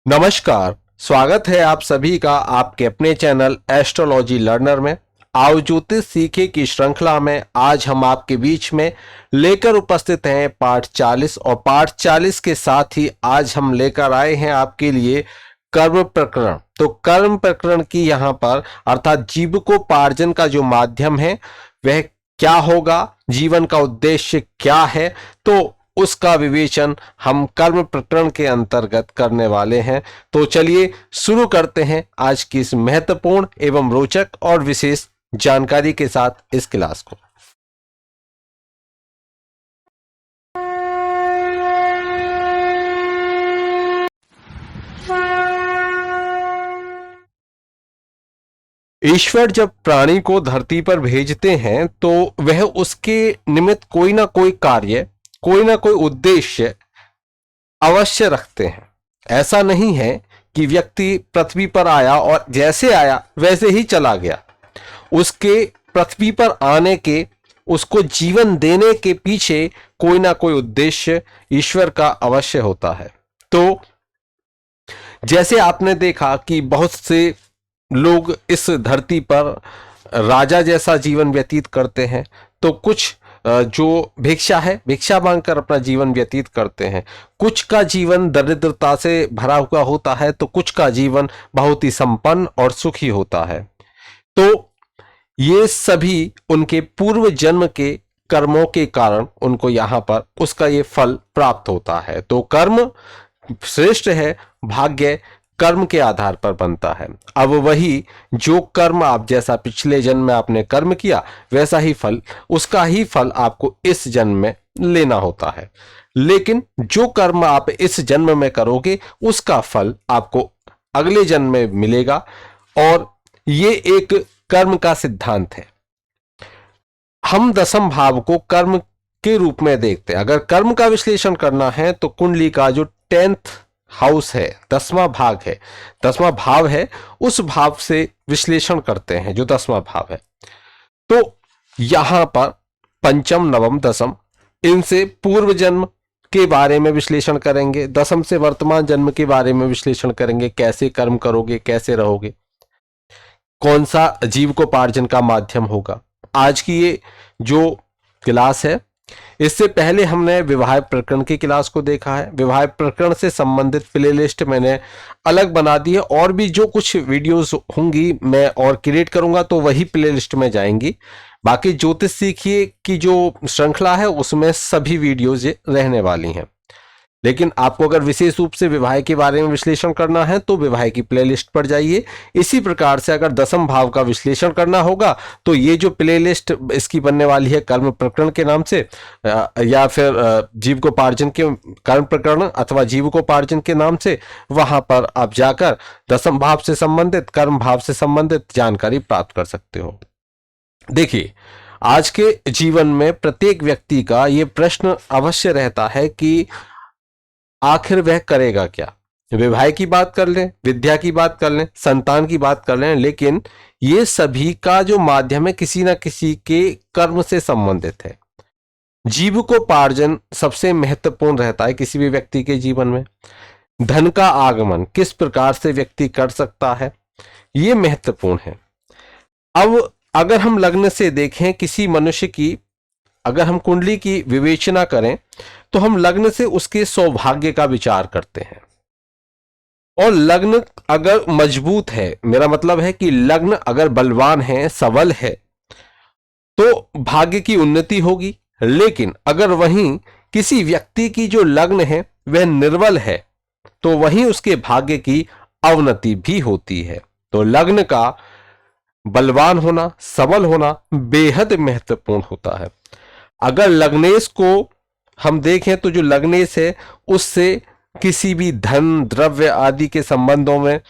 नमस्कार। स्वागत है आप सभी का आपके अपने चैनल एस्ट्रोलॉजी लर्नर में। आओ ज्योतिष सीखे की श्रृंखला में आज हम आपके बीच में लेकर उपस्थित हैं पाठ 40 और पाठ 40 के साथ ही आज हम लेकर आए हैं आपके लिए कर्म प्रकरण। तो कर्म प्रकरण की यहाँ पर अर्थात जीविकोपार्जन का जो माध्यम है वह क्या होगा, जीवन का उद्देश्य क्या है, तो उसका विवेचन हम कर्म प्रकरण के अंतर्गत करने वाले हैं। तो चलिए शुरू करते हैं आज की इस महत्वपूर्ण एवं रोचक और विशेष जानकारी के साथ इस क्लास को। ईश्वर जब प्राणी को धरती पर भेजते हैं तो वह उसके निमित्त कोई ना कोई कार्य, कोई ना कोई उद्देश्य अवश्य रखते हैं। ऐसा नहीं है कि व्यक्ति पृथ्वी पर आया और जैसे आया वैसे ही चला गया। उसके पृथ्वी पर आने के, उसको जीवन देने के पीछे कोई ना कोई उद्देश्य ईश्वर का अवश्य होता है। तो जैसे आपने देखा कि बहुत से लोग इस धरती पर राजा जैसा जीवन व्यतीत करते हैं, तो कुछ जो भिक्षा है, भिक्षा मांगकर अपना जीवन व्यतीत करते हैं। कुछ का जीवन दरिद्रता से भरा हुआ होता है, तो कुछ का जीवन बहुत ही संपन्न और सुखी होता है। तो ये सभी उनके पूर्व जन्म के कर्मों के कारण उनको यहाँ पर उसका ये फल प्राप्त होता है। तो कर्म श्रेष्ठ है, भाग्य कर्म के आधार पर बनता है। अब वही जो कर्म आप जैसा पिछले जन्म में आपने कर्म किया वैसा ही फल, उसका ही फल आपको इस जन्म में लेना होता है। लेकिन जो कर्म आप इस जन्म में करोगे उसका फल आपको अगले जन्म में मिलेगा। और ये एक कर्म का सिद्धांत है। हम दसम भाव को कर्म के रूप में देखते हैं। अगर कर्म का विश्लेषण करना है तो कुंडली का जो 10th हाउस है, 10वां भाग है, 10वां भाव है, उस भाव से विश्लेषण करते हैं जो 10वां भाव है। तो यहां पर पंचम, नवम, दसम, इनसे पूर्व जन्म के बारे में विश्लेषण करेंगे, दसम से वर्तमान जन्म के बारे में विश्लेषण करेंगे। कैसे कर्म करोगे, कैसे रहोगे, कौन सा जीविकोपार्जन का माध्यम होगा। आज की ये जो क्लास है, इससे पहले हमने विवाह प्रकरण की क्लास को देखा है। विवाह प्रकरण से संबंधित प्लेलिस्ट मैंने अलग बना दी है, और भी जो कुछ वीडियोस होंगी मैं और क्रिएट करूंगा तो वही प्लेलिस्ट में जाएंगी। बाकी ज्योतिष सीखिए की जो श्रृंखला है उसमें सभी वीडियोज रहने वाली हैं। लेकिन आपको अगर विशेष रूप से विवाह के बारे में विश्लेषण करना है तो विवाह की प्लेलिस्ट पर जाइए। इसी प्रकार से अगर दसम भाव का विश्लेषण करना होगा तो ये जो प्लेलिस्ट इसकी बनने वाली है कर्म प्रकरण के नाम से, या फिर जीविकोपार्जन के कर्म प्रकरण अथवा जीविकोपार्जन के नाम से, वहां पर आप जाकर दसम भाव से संबंधित, कर्म भाव से संबंधित जानकारी प्राप्त कर सकते हो। देखिए, आज के जीवन में प्रत्येक व्यक्ति का ये प्रश्न अवश्य रहता है कि आखिर वह करेगा क्या। विवाह की बात कर लें, विद्या की बात कर लें, संतान की बात कर लें, लेकिन ये सभी का जो माध्यम है किसी ना किसी के कर्म से संबंधित है। जीविकोपार्जन सबसे महत्वपूर्ण रहता है किसी भी व्यक्ति के जीवन में। धन का आगमन किस प्रकार से व्यक्ति कर सकता है, ये महत्वपूर्ण है। अब अगर हम लग्न से देखें किसी मनुष्य की, अगर हम कुंडली की विवेचना करें तो हम लग्न से उसके सौभाग्य का विचार करते हैं। और लग्न अगर मजबूत है, मेरा मतलब है कि लग्न अगर बलवान है, सबल है, तो भाग्य की उन्नति होगी। लेकिन अगर वहीं किसी व्यक्ति की जो लग्न है वह निर्बल है तो वहीं उसके भाग्य की अवनति भी होती है। तो लग्न का बलवान होना, सबल होना बेहद महत्वपूर्ण होता है। अगर लग्नेश को हम देखें तो जो लग्नेश है उससे किसी भी धन, द्रव्य आदि के संबंधों में,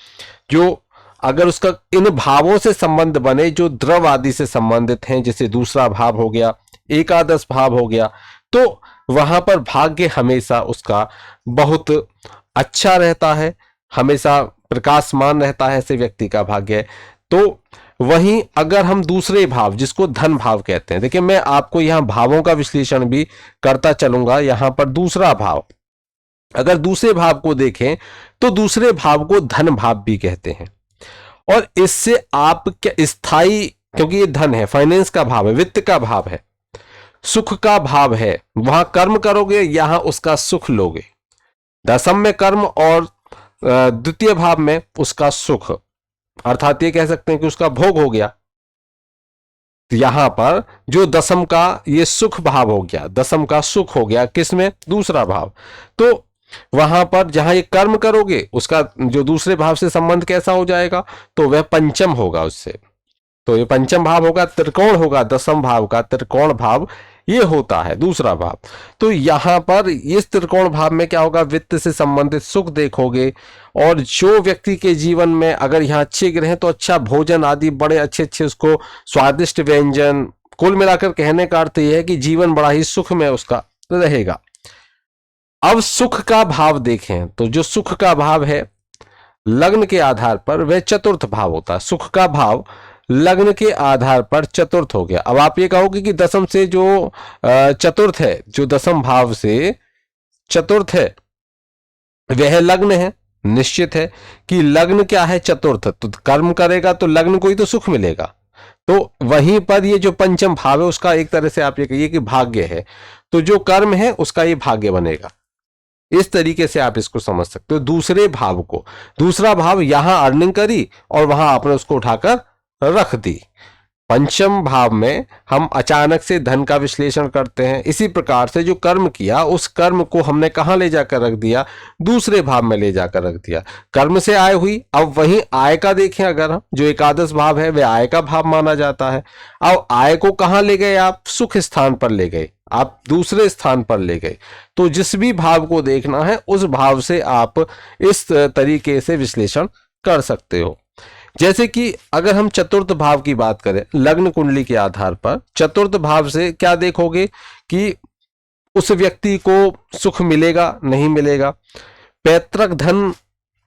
जो अगर उसका इन भावों से संबंध बने जो द्रव आदि से संबंधित हैं, जैसे दूसरा भाव हो गया, एकादश भाव हो गया, तो वहां पर भाग्य हमेशा उसका बहुत अच्छा रहता है, हमेशा प्रकाशमान रहता है ऐसे व्यक्ति का भाग्य। तो वहीं अगर हम दूसरे भाव जिसको धन भाव कहते हैं, देखिए मैं आपको यहां भावों का विश्लेषण भी करता चलूंगा। यहां पर दूसरा भाव अगर दूसरे भाव को देखें तो दूसरे भाव को धन भाव भी कहते हैं। और इससे आप क्या स्थायी, क्योंकि ये धन है, फाइनेंस का भाव है, वित्त का भाव है, सुख का भाव है, वहां कर्म करोगे, यहां उसका सुख लोगे। दशम में कर्म और द्वितीय भाव में उसका सुख, अर्थात ये कह सकते हैं कि उसका भोग हो गया। तो यहां पर जो दशम का ये सुख भाव हो गया, दशम का सुख हो गया किसमें, दूसरा भाव। तो वहां पर जहां ये कर्म करोगे उसका जो दूसरे भाव से संबंध कैसा हो जाएगा, तो वह पंचम होगा उससे। तो ये पंचम भाव होगा, त्रिकोण होगा, दशम भाव का त्रिकोण भाव ये होता है दूसरा भाव। तो यहां पर इस त्रिकोण भाव में क्या होगा, वित्त से संबंधित सुख देखोगे। और जो व्यक्ति के जीवन में अगर यहाँ अच्छे ग्रह हैं तो अच्छा भोजन आदि, बड़े अच्छे अच्छे उसको स्वादिष्ट व्यंजन, कुल मिलाकर कहने का अर्थ यह है कि जीवन बड़ा ही सुख में उसका रहेगा। अब सुख का भाव देखें तो जो सुख का भाव है लग्न के आधार पर वह चतुर्थ भाव होता है। सुख का भाव लग्न के आधार पर चतुर्थ हो गया। अब आप ये कहोगे कि दशम से जो चतुर्थ है, जो दशम भाव से चतुर्थ है वह लग्न है। निश्चित है कि लग्न क्या है, चतुर्थ, तो कर्म करेगा तो लग्न को ही तो सुख मिलेगा। तो वहीं पर ये जो पंचम भाव है उसका एक तरह से आप ये कहिए कि भाग्य है। तो जो कर्म है उसका ये भाग्य बनेगा। इस तरीके से आप इसको समझ सकते हो। दूसरे भाव को, दूसरा भाव यहां अर्निंग करी और वहां आपने उसको उठाकर रख दी। पंचम भाव में हम अचानक से धन का विश्लेषण करते हैं। इसी प्रकार से जो कर्म किया उस कर्म को हमने कहां ले जाकर रख दिया, दूसरे भाव में ले जाकर रख दिया। कर्म से आय हुई, अब वहीं आय का देखें अगर हम, जो एकादश भाव है वह आय का भाव माना जाता है। अब आय को कहां ले गए आप, सुख स्थान पर ले गए, आप दूसरे स्थान पर ले गए। तो जिस भी भाव को देखना है उस भाव से आप इस तरीके से विश्लेषण कर सकते हो। जैसे कि अगर हम चतुर्थ भाव की बात करें लग्न कुंडली के आधार पर, चतुर्थ भाव से क्या देखोगे कि उस व्यक्ति को सुख मिलेगा नहीं मिलेगा, पैतृक धन,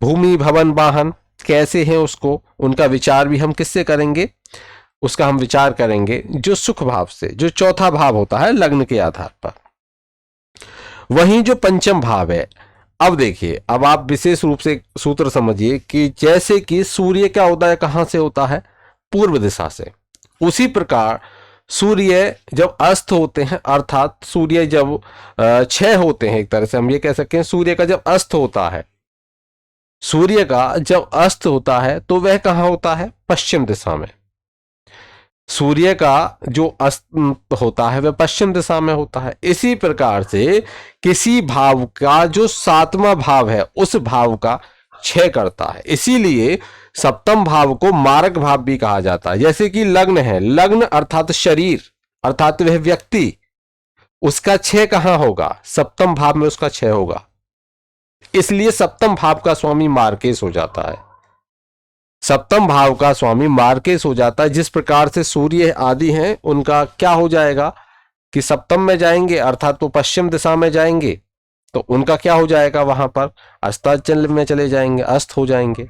भूमि, भवन, वाहन कैसे हैं उसको, उनका विचार भी हम किससे करेंगे, उसका हम विचार करेंगे जो सुख भाव से, जो चौथा भाव होता है लग्न के आधार पर। वहीं जो पंचम भाव है, अब देखिए, अब आप विशेष रूप से सूत्र समझिए कि जैसे कि सूर्य का उदय कहां से होता है, पूर्व दिशा से, उसी प्रकार सूर्य जब अस्त होते हैं, अर्थात सूर्य जब क्षय होते हैं, एक तरह से हम ये कह सकते हैं सूर्य का जब अस्त होता है, सूर्य का जब अस्त होता है तो वह कहां होता है, पश्चिम दिशा में। सूर्य का जो अस्त होता है वह पश्चिम दिशा में होता है। इसी प्रकार से किसी भाव का जो सातवां भाव है उस भाव का क्षय करता है। इसीलिए सप्तम भाव को मारक भाव भी कहा जाता है। जैसे कि लग्न है, लग्न अर्थात शरीर, अर्थात वह व्यक्ति, उसका क्षय कहां होगा, सप्तम भाव में उसका क्षय होगा। इसलिए सप्तम भाव का स्वामी मार्केश हो जाता है। सप्तम भाव का स्वामी मार्केश हो जाता है। जिस प्रकार से सूर्य आदि हैं उनका क्या हो जाएगा कि सप्तम में जाएंगे, अर्थात वो पश्चिम दिशा में जाएंगे, तो उनका क्या हो जाएगा, वहां पर अस्ताचल में चले जाएंगे, अस्त हो जाएंगे।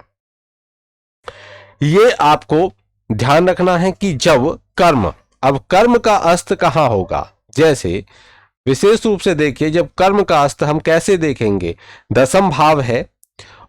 ये आपको ध्यान रखना है कि जब कर्म, अब कर्म का अस्त कहां होगा, जैसे विशेष रूप से देखिए जब कर्म का अस्त हम कैसे देखेंगे, दशम भाव है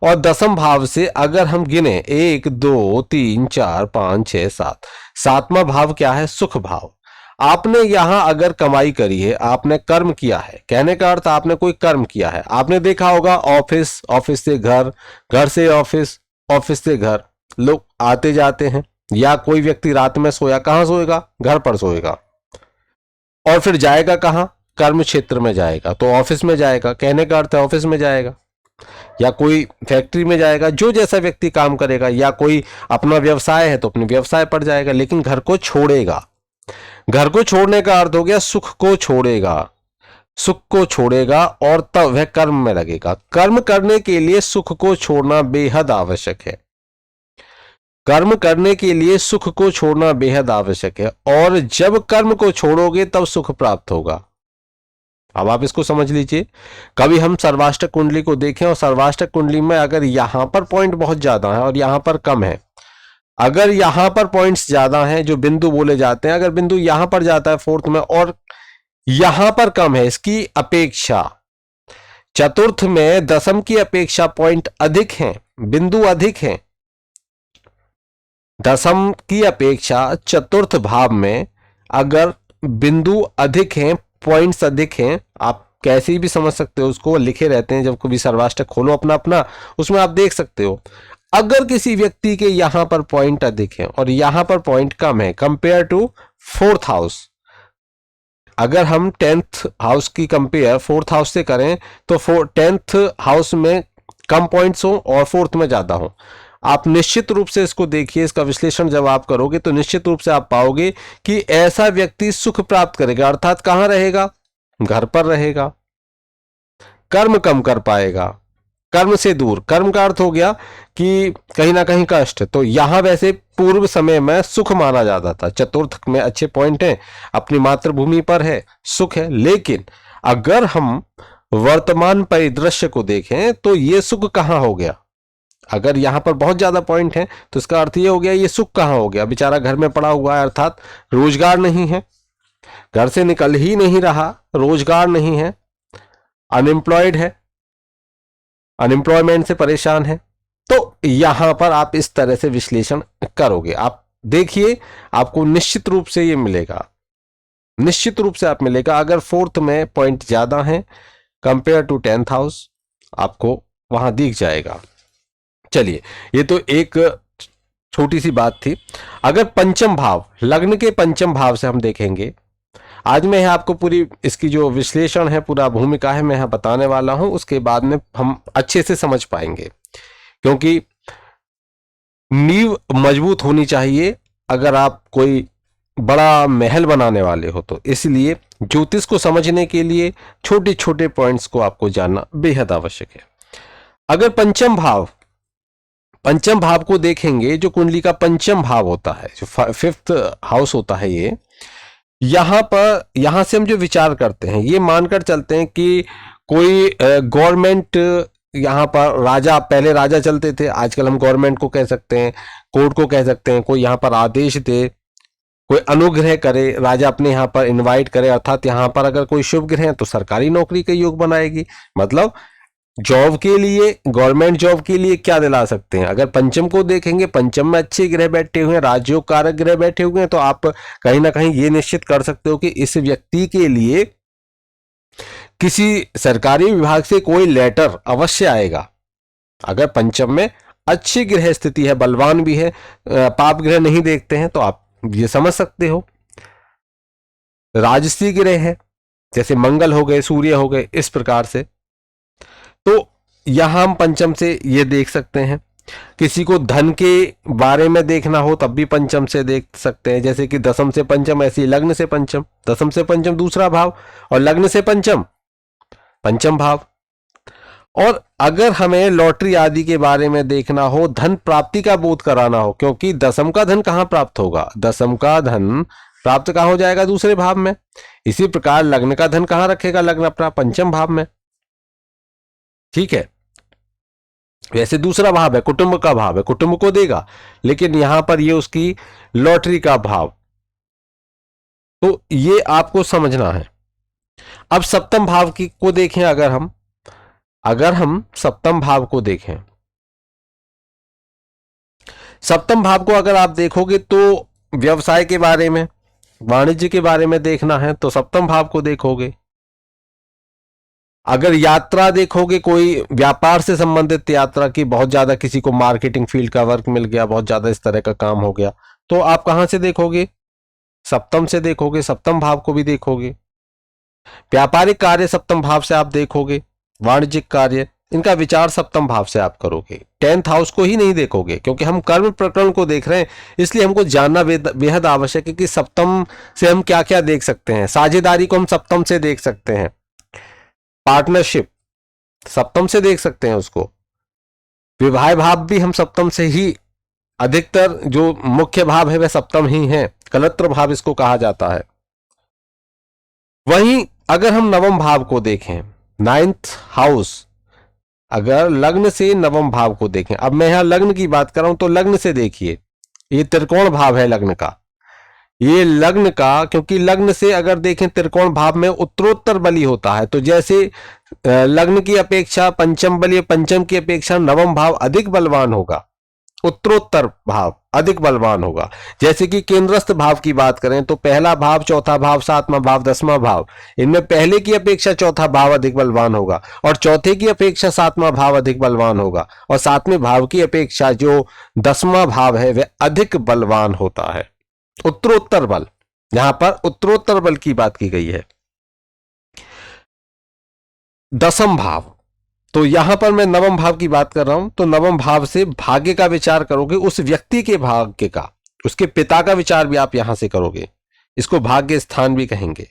और दशम भाव से अगर हम गिने 1 2 3 4 5 6 7, सातवां भाव क्या है, सुख भाव। आपने यहां अगर कमाई करी है, आपने कर्म किया है, कहने का अर्थ आपने कोई कर्म किया है। आपने देखा होगा ऑफिस, ऑफिस से घर, घर से ऑफिस, ऑफिस से घर लोग आते जाते हैं, या कोई व्यक्ति रात में सोया, कहां सोएगा, घर पर सोएगा, और फिर जाएगा कहां, कर्म क्षेत्र में जाएगा, तो ऑफिस में जाएगा, कहने का अर्थ है ऑफिस में जाएगा, या कोई फैक्ट्री में जाएगा, जो जैसा व्यक्ति काम करेगा, या कोई अपना व्यवसाय है तो अपने व्यवसाय पर जाएगा, लेकिन घर को छोड़ेगा। घर को छोड़ने का अर्थ हो गया सुख को छोड़ेगा, सुख को छोड़ेगा और तब वह कर्म में लगेगा। कर्म करने के लिए सुख को छोड़ना बेहद आवश्यक है। कर्म करने के लिए सुख को छोड़ना बेहद आवश्यक है, और जब कर्म को छोड़ोगे तब सुख प्राप्त होगा। अब आप इसको समझ लीजिए। कभी हम सर्वाष्टक कुंडली को देखें और सर्वाष्टक कुंडली में अगर यहां पर पॉइंट बहुत ज्यादा है और यहां पर कम है, अगर यहां पर पॉइंट्स ज्यादा हैं जो बिंदु बोले जाते हैं, अगर बिंदु यहां पर जाता है फोर्थ में और यहां पर कम है, इसकी अपेक्षा चतुर्थ में दशम की अपेक्षा पॉइंट अधिक हैं, बिंदु अधिक हैं। दशम की अपेक्षा चतुर्थ भाव में अगर बिंदु अधिक हैं, पॉइंट्स अधिक हैं, आप कैसे भी समझ सकते हो उसको, लिखे रहते हैं जब कभी सर्वाष्टक खोलो अपना अपना, उसमें आप देख सकते हो। अगर किसी व्यक्ति के यहां पर पॉइंट अधिक है और यहां पर पॉइंट कम है कंपेयर टू फोर्थ हाउस, अगर हम 10th हाउस की कंपेयर 4th हाउस से करें तो 10th हाउस में कम पॉइंट्स हो और 4th में ज्यादा हो, आप निश्चित रूप से इसको देखिए, इसका विश्लेषण जब आप करोगे तो निश्चित रूप से आप पाओगे कि ऐसा व्यक्ति सुख प्राप्त करेगा, अर्थात कहां रहेगा, घर पर रहेगा, कर्म कम कर पाएगा, कर्म से दूर, कर्म का अर्थ हो गया कि कहीं ना कहीं कष्ट। तो यहां वैसे पूर्व समय में सुख माना जाता था, चतुर्थ में अच्छे पॉइंट हैं, अपनी मातृभूमि पर है, सुख है। लेकिन अगर हम वर्तमान परिदृश्य को देखें तो ये सुख कहां हो गया, अगर यहां पर बहुत ज्यादा पॉइंट है तो इसका अर्थ ये हो गया ये सुख कहां हो गया, बेचारा घर में पड़ा हुआ है, अर्थात रोजगार नहीं है, घर से निकल ही नहीं रहा, रोजगार नहीं है, अनएम्प्लॉयड है, अनएम्प्लॉयमेंट से परेशान है। तो यहां पर आप इस तरह से विश्लेषण करोगे, आप देखिए आपको निश्चित रूप से ये मिलेगा, निश्चित रूप से आप मिलेगा। अगर 4th में पॉइंट ज्यादा है कंपेयर टू 10th हाउस, आपको वहां दिख जाएगा। चलिए, ये तो एक छोटी सी बात थी। अगर पंचम भाव, लग्न के पंचम भाव से हम देखेंगे, आज मैं आपको पूरी इसकी जो विश्लेषण है, पूरा भूमिका है, मैं यहाँ बताने वाला हूं, उसके बाद में हम अच्छे से समझ पाएंगे, क्योंकि नींव मजबूत होनी चाहिए अगर आप कोई बड़ा महल बनाने वाले हो तो। इसलिए ज्योतिष को समझने के लिए छोटे छोटे पॉइंट्स को आपको जानना बेहद आवश्यक है। अगर पंचम भाव को देखेंगे, जो कुंडली का पंचम भाव होता है, जो 5th हाउस होता है, ये यहां से हम जो विचार करते हैं, ये मानकर चलते हैं कि कोई गवर्नमेंट, यहां पर राजा, पहले राजा चलते थे, आजकल हम गवर्नमेंट को कह सकते हैं, कोर्ट को कह सकते हैं, कोई यहां पर आदेश दे, कोई अनुग्रह करे, राजा अपने यहां पर इनवाइट करे, अर्थात यहां पर अगर कोई शुभ ग्रह है तो सरकारी नौकरी का योग बनाएगी, मतलब जॉब के लिए, गवर्नमेंट जॉब के लिए क्या दिला सकते हैं। अगर पंचम को देखेंगे, पंचम में अच्छे ग्रह बैठे हुए हैं, राजयोग कारक ग्रह बैठे हुए हैं, तो आप कहीं ना कहीं ये निश्चित कर सकते हो कि इस व्यक्ति के लिए किसी सरकारी विभाग से कोई लेटर अवश्य आएगा। अगर पंचम में अच्छी ग्रह स्थिति है, बलवान भी है, पाप ग्रह नहीं देखते हैं, तो आप ये समझ सकते हो। राजसी ग्रह है, जैसे मंगल हो गए, सूर्य हो गए, इस प्रकार से, तो यहां हम पंचम से ये देख सकते हैं। किसी को धन के बारे में देखना हो तब भी पंचम से देख सकते हैं, जैसे कि दशम से पंचम, ऐसी लग्न से पंचम, दशम से पंचम दूसरा भाव और लग्न से पंचम पंचम भाव। और अगर हमें लॉटरी आदि के बारे में देखना हो, धन प्राप्ति का बोध कराना हो, क्योंकि दशम का धन कहां प्राप्त होगा, दशम का धन प्राप्त कहां हो जाएगा, दूसरे भाव में। इसी प्रकार लग्न का धन कहां रखेगा, लग्न अपना पंचम भाव में, ठीक है। वैसे दूसरा भाव है, कुटुंब का भाव है, कुटुंब को देगा, लेकिन यहां पर ये उसकी लॉटरी का भाव, तो ये आपको समझना है। अब सप्तम भाव की को देखें, अगर हम सप्तम भाव को देखें, सप्तम भाव को अगर आप देखोगे तो व्यवसाय के बारे में, वाणिज्य के बारे में देखना है तो सप्तम भाव को देखोगे। अगर यात्रा देखोगे, कोई व्यापार से संबंधित यात्रा की, बहुत ज्यादा किसी को मार्केटिंग फील्ड का वर्क मिल गया, बहुत ज्यादा इस तरह का काम हो गया, तो आप कहां से देखोगे, सप्तम से देखोगे, सप्तम भाव को भी देखोगे। व्यापारिक कार्य सप्तम भाव से आप देखोगे, वाणिज्यिक कार्य, इनका विचार सप्तम भाव से आप करोगे। 10th हाउस को ही नहीं देखोगे, क्योंकि हम कर्म प्रकरण को देख रहे हैं, इसलिए हमको जानना बेहद आवश्यक है कि सप्तम से हम क्या क्या देख सकते हैं। साझेदारी को हम सप्तम से देख सकते हैं, पार्टनरशिप सप्तम से देख सकते हैं उसको, विवाह भाव भी हम सप्तम से ही, अधिकतर जो मुख्य भाव है वह सप्तम ही है, कलत्र भाव इसको कहा जाता है। वहीं अगर हम नवम भाव को देखें, 9th हाउस, अगर लग्न से नवम भाव को देखें, अब मैं यहां लग्न की बात कर रहा हूं तो लग्न से देखिए, ये त्रिकोण भाव है लग्न का, ये लग्न का, क्योंकि लग्न से अगर देखें त्रिकोण भाव में उत्तरोत्तर बली होता है, तो जैसे लग्न की अपेक्षा पंचम बल या पंचम की अपेक्षा नवम भाव अधिक बलवान होगा, उत्तरोत्तर भाव अधिक बलवान होगा। जैसे कि केंद्रस्थ भाव की बात करें तो पहला भाव, चौथा भाव, सातवां भाव, दसवां भाव, इनमें पहले की अपेक्षा चौथा भाव अधिक बलवान होगा और चौथे की अपेक्षा सातवां भाव अधिक बलवान होगा और सातवें भाव की अपेक्षा जो दसवां भाव है वह अधिक बलवान होता है। उत्तरोत्तर बल, यहां पर उत्तरोत्तर बल की बात की गई है। दसम भाव, तो यहां पर मैं नवम भाव की बात कर रहा हूं, तो नवम भाव से भाग्य का विचार करोगे, उस व्यक्ति के भाग्य का, उसके पिता का विचार भी आप यहां से करोगे, इसको भाग्य स्थान भी कहेंगे।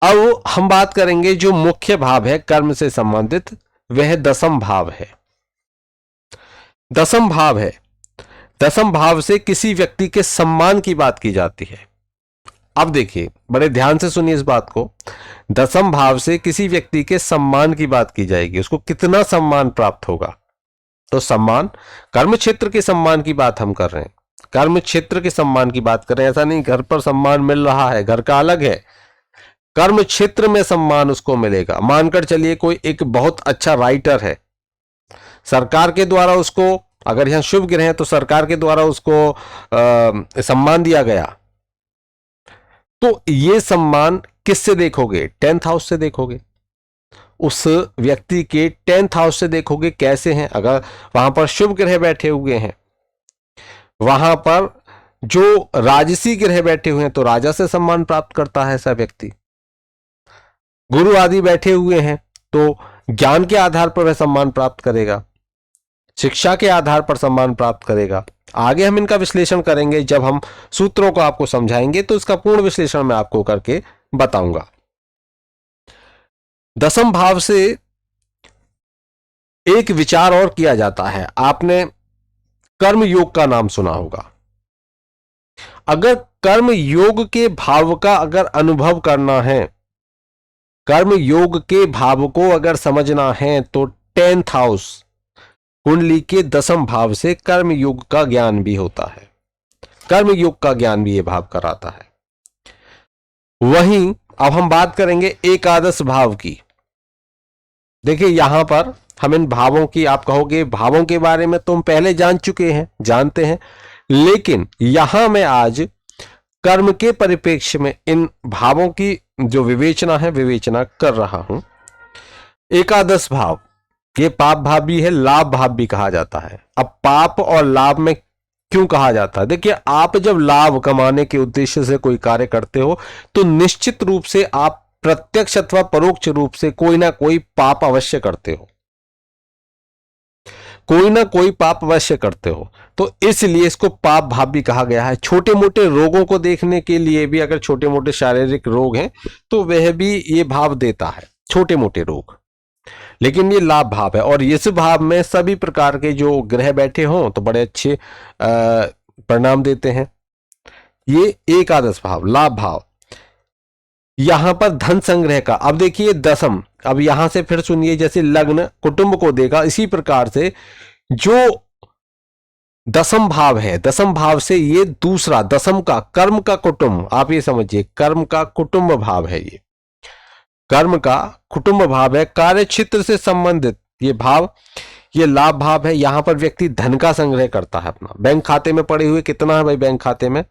अब हम बात करेंगे जो मुख्य भाव है कर्म से संबंधित, वह दसम भाव है। दसम भाव है, दसम भाव से किसी व्यक्ति के सम्मान की बात की जाती है। अब देखिए, बड़े ध्यान से सुनिए इस बात को, दसम भाव से किसी व्यक्ति के सम्मान की बात की जाएगी, उसको कितना सम्मान प्राप्त होगा। तो सम्मान, कर्म क्षेत्र के सम्मान की बात हम कर रहे हैं, कर्म क्षेत्र के सम्मान की बात कर रहे हैं। ऐसा नहीं घर पर सम्मान मिल रहा है, घर का अलग है, कर्म क्षेत्र में सम्मान उसको मिलेगा। मानकर चलिए कोई एक बहुत अच्छा राइटर है, सरकार के द्वारा उसको, अगर यहां शुभ ग्रह है तो सरकार के द्वारा उसको सम्मान दिया गया, तो ये सम्मान किससे देखोगे? 10th हाउस से देखोगे, उस व्यक्ति के 10th हाउस से देखोगे कैसे हैं। अगर वहां पर शुभ ग्रह बैठे हुए हैं, वहां पर जो राजसी ग्रह बैठे हुए हैं तो राजा से सम्मान प्राप्त करता है ऐसा व्यक्ति। गुरु आदि बैठे हुए हैं तो ज्ञान के आधार पर वह सम्मान प्राप्त करेगा, शिक्षा के आधार पर सम्मान प्राप्त करेगा। आगे हम इनका विश्लेषण करेंगे, जब हम सूत्रों को आपको समझाएंगे तो इसका पूर्ण विश्लेषण मैं आपको करके बताऊंगा। दसम भाव से एक विचार और किया जाता है, आपने कर्म योग का नाम सुना होगा। अगर कर्म योग के भाव का अगर अनुभव करना है, कर्म योग के भाव को अगर समझना है तो 10th हाउस कुंडली के दसम भाव से कर्म योग का ज्ञान भी होता है, कर्म योग का ज्ञान भी यह भाव कराता है। वहीं अब हम बात करेंगे एकादश भाव की। देखिए यहां पर हम इन भावों की, आप कहोगे भावों के बारे में तुम पहले जान चुके हैं, जानते हैं, लेकिन यहां मैं आज कर्म के परिप्रेक्ष्य में इन भावों की जो विवेचना है, विवेचना कर रहा हूं। एकादश भाव, ये पाप भाव भी है, लाभ भाव भी कहा जाता है। अब पाप और लाभ में क्यों कहा जाता है? देखिए, आप जब लाभ कमाने के उद्देश्य से कोई कार्य करते हो तो निश्चित रूप से आप प्रत्यक्ष अथवा परोक्ष रूप से कोई ना कोई पाप अवश्य करते हो, कोई ना कोई पाप अवश्य करते हो, तो इसलिए इसको पाप भाव भी कहा गया है। छोटे मोटे रोगों को देखने के लिए भी, अगर छोटे मोटे शारीरिक रोग हैं तो वह भी ये भाव देता है, छोटे मोटे रोग, लेकिन ये लाभ भाव है। और इस भाव में सभी प्रकार के जो ग्रह बैठे हों तो बड़े अच्छे परिणाम देते हैं। ये एकादश भाव, लाभ भाव। यहां पर धन संग्रह का, अब देखिए दसम, अब यहां से फिर सुनिए, जैसे लग्न कुटुंब को देगा, इसी प्रकार से जो दसम भाव है, दसम भाव से ये दूसरा दसम का कर्म का कुटुंब, आप ये समझिए कर्म का कुटुंब भाव है, ये कर्म का कुटुंब भाव है, कार्य क्षेत्र से संबंधित ये भाव, ये लाभ भाव है। यहां पर व्यक्ति धन का संग्रह करता है अपना, बैंक खाते में पड़े हुए कितना है भाई बैंक खाते में,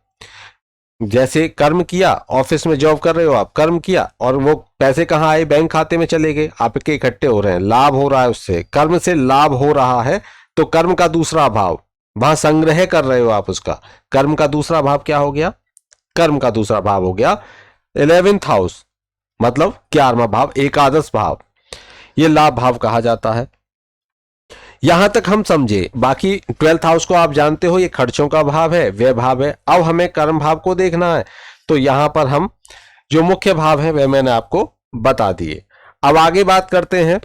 जैसे कर्म किया, ऑफिस में जॉब कर रहे हो आप, कर्म किया और वो पैसे कहां आए? बैंक खाते में चले गए, आपके इकट्ठे हो रहे हैं, लाभ हो रहा है उससे, कर्म से लाभ हो रहा है, तो कर्म का दूसरा भाव, वहां संग्रह कर रहे हो आप उसका, कर्म का दूसरा भाव क्या हो गया? कर्म का दूसरा भाव हो गया 11th हाउस, मतलब 11वां भाव, एकादश भाव, ये लाभ भाव कहा जाता है। यहां तक हम समझे, बाकी 12th हाउस को आप जानते हो, ये खर्चों का भाव है, व्यय भाव है। अब हमें कर्म भाव को देखना है, तो यहां पर हम जो मुख्य भाव है वह मैंने आपको बता दिए। अब आगे बात करते हैं।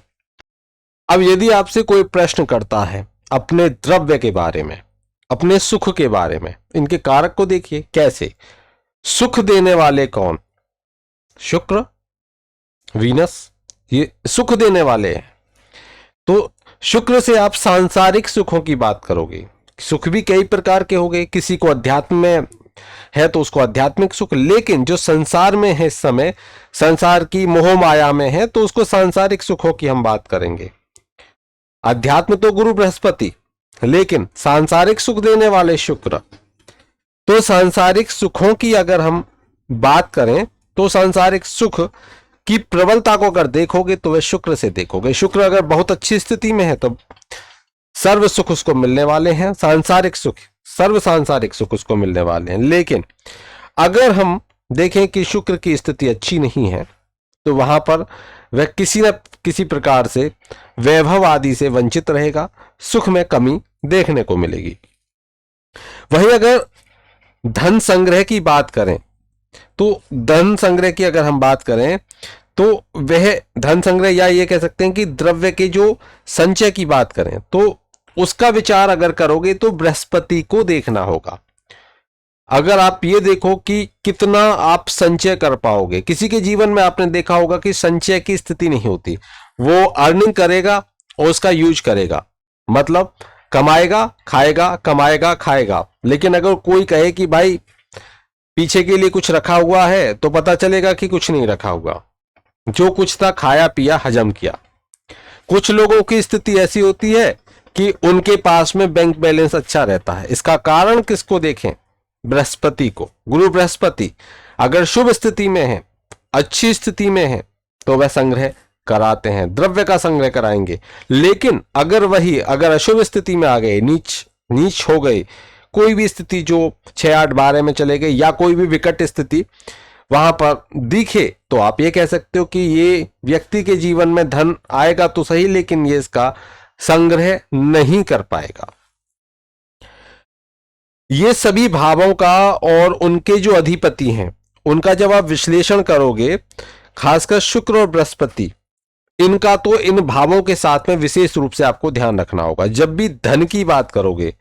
अब यदि आपसे कोई प्रश्न करता है अपने द्रव्य के बारे में, अपने सुख के बारे में, इनके कारक को देखिए कैसे, सुख देने वाले कौन? शुक्र, वीनस, ये सुख देने वाले हैं। तो शुक्र से आप सांसारिक सुखों की बात करोगे। सुख भी कई प्रकार के हो गए, किसी को अध्यात्म में है तो उसको आध्यात्मिक सुख, लेकिन जो संसार में है इस समय, संसार की मोह माया में है, तो उसको सांसारिक सुखों की हम बात करेंगे। अध्यात्म तो गुरु बृहस्पति, लेकिन सांसारिक सुख देने वाले शुक्र। तो सांसारिक सुखों की अगर हम बात करें तो सांसारिक सुख की प्रबलता को अगर देखोगे तो वह शुक्र से देखोगे। शुक्र अगर बहुत अच्छी स्थिति में है तो सर्व सुख उसको मिलने वाले हैं, सांसारिक सुख, सर्व सांसारिक सुख उसको मिलने वाले हैं। लेकिन अगर हम देखें कि शुक्र की स्थिति अच्छी नहीं है तो वहां पर वह किसी न किसी प्रकार से वैभव आदि से वंचित रहेगा, सुख में कमी देखने को मिलेगी। वहीं अगर धन संग्रह की बात करें तो धन संग्रह की अगर हम बात करें तो वह धन संग्रह, या ये कह सकते हैं कि द्रव्य के जो संचय की बात करें तो उसका विचार अगर करोगे तो बृहस्पति को देखना होगा। अगर आप ये देखो कि कितना आप संचय कर पाओगे, किसी के जीवन में आपने देखा होगा कि संचय की स्थिति नहीं होती, वो अर्निंग करेगा और उसका यूज करेगा, मतलब कमाएगा खाएगा, कमाएगा खाएगा। लेकिन अगर कोई कहे कि भाई पीछे के लिए कुछ रखा हुआ है तो पता चलेगा कि कुछ नहीं रखा हुआ, जो कुछ था खाया पिया हजम किया। कुछ लोगों की स्थिति ऐसी होती है कि उनके पास में बैंक बैलेंस अच्छा रहता है। इसका कारण किसको देखें? बृहस्पति को। गुरु बृहस्पति अगर शुभ स्थिति में है, अच्छी स्थिति में है, तो वह संग्रह कराते हैं, द्रव्य का संग्रह कराएंगे। लेकिन अगर अशुभ स्थिति में आ गए, नीच हो गए, कोई भी स्थिति जो 6, 8, 12 में चले गए, या कोई भी विकट स्थिति वहां पर दिखे, तो आप ये कह सकते हो कि ये व्यक्ति के जीवन में धन आएगा तो सही, लेकिन ये इसका संग्रह नहीं कर पाएगा। ये सभी भावों का और उनके जो अधिपति हैं उनका जब आप विश्लेषण करोगे, खासकर शुक्र और बृहस्पति, इनका तो इन भावों के साथ में विशेष रूप से आपको ध्यान रखना होगा जब भी धन की बात करोगे।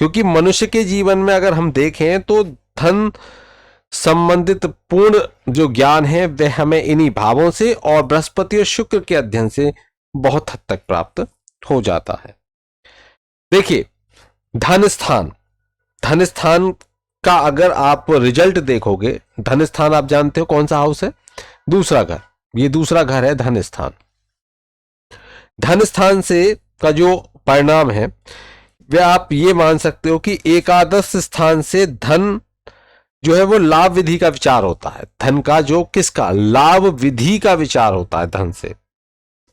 क्योंकि मनुष्य के जीवन में अगर हम देखें तो धन संबंधित पूर्ण जो ज्ञान है वह हमें इन्हीं भावों से और बृहस्पति और शुक्र के अध्ययन से बहुत हद तक प्राप्त हो जाता है। देखिए, धन स्थान का अगर आप रिजल्ट देखोगे, धन स्थान आप जानते हो कौन सा हाउस है? दूसरा घर। ये दूसरा घर है धन स्थान। धन स्थान से का जो परिणाम है वह आप ये मान सकते हो कि एकादश स्थान से धन जो है वो लाभ विधि का विचार होता है। धन का जो किसका लाभ विधि का विचार होता है धन से।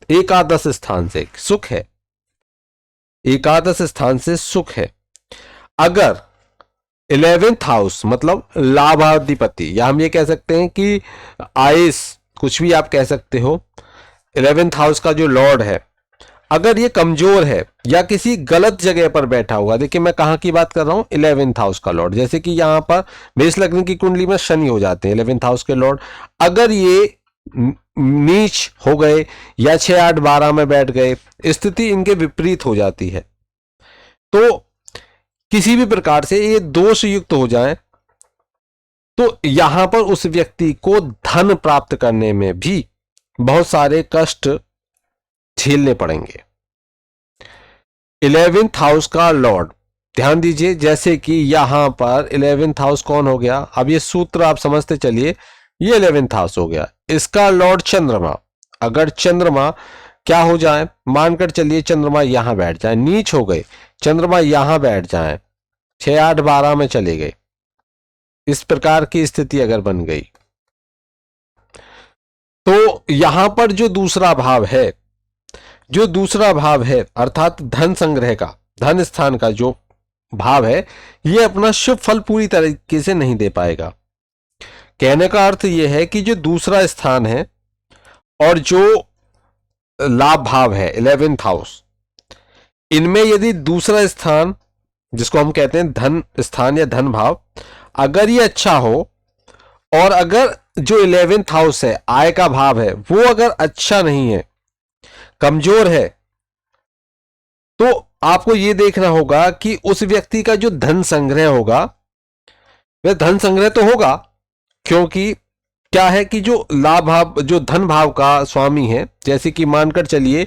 एकादश स्थान से सुख है, एकादश स्थान से सुख है। अगर 11th हाउस मतलब लाभाधिपति, या हम ये कह सकते हैं कि आयुष, कुछ भी आप कह सकते हो, 11th हाउस का जो लॉर्ड है अगर ये कमजोर है या किसी गलत जगह पर बैठा हुआ, देखिए मैं कहां की बात कर रहा हूं, 11th हाउस का लॉर्ड, जैसे कि यहां पर मेष लग्न की कुंडली में शनि हो जाते हैं 11th हाउस के लॉर्ड, अगर ये नीच हो गए या 6, 8, 12 में बैठ गए, स्थिति इनके विपरीत हो जाती है। तो किसी भी प्रकार से ये दोष युक्त हो जाए तो यहां पर उस व्यक्ति को धन प्राप्त करने में भी बहुत सारे कष्ट झेलने पड़ेंगे। 11th हाउस का लॉर्ड, ध्यान दीजिए, जैसे कि यहां पर 11th हाउस कौन हो गया, अब ये सूत्र आप समझते चलिए, ये 11th हाउस हो गया, इसका लॉर्ड चंद्रमा। अगर चंद्रमा क्या हो जाए, मानकर चलिए चंद्रमा यहां बैठ जाए, नीच हो गए, चंद्रमा यहां बैठ जाए, 6, 8, 12 में चले गए, इस प्रकार की स्थिति अगर बन गई तो यहां पर जो दूसरा भाव है अर्थात धन संग्रह का, धन स्थान का जो भाव है, यह अपना शुभ फल पूरी तरीके से नहीं दे पाएगा। कहने का अर्थ यह है कि जो दूसरा स्थान है और जो लाभ भाव है 11th हाउस, इनमें यदि दूसरा स्थान जिसको हम कहते हैं धन स्थान या धन भाव, अगर ये अच्छा हो और अगर जो 11th हाउस है आय का भाव है वो अगर अच्छा नहीं है, कमजोर है, तो आपको यह देखना होगा कि उस व्यक्ति का जो धन संग्रह होगा वह धन संग्रह तो होगा, क्योंकि क्या है कि जो लाभ भाव, जो धन भाव का स्वामी है, जैसे कि मानकर चलिए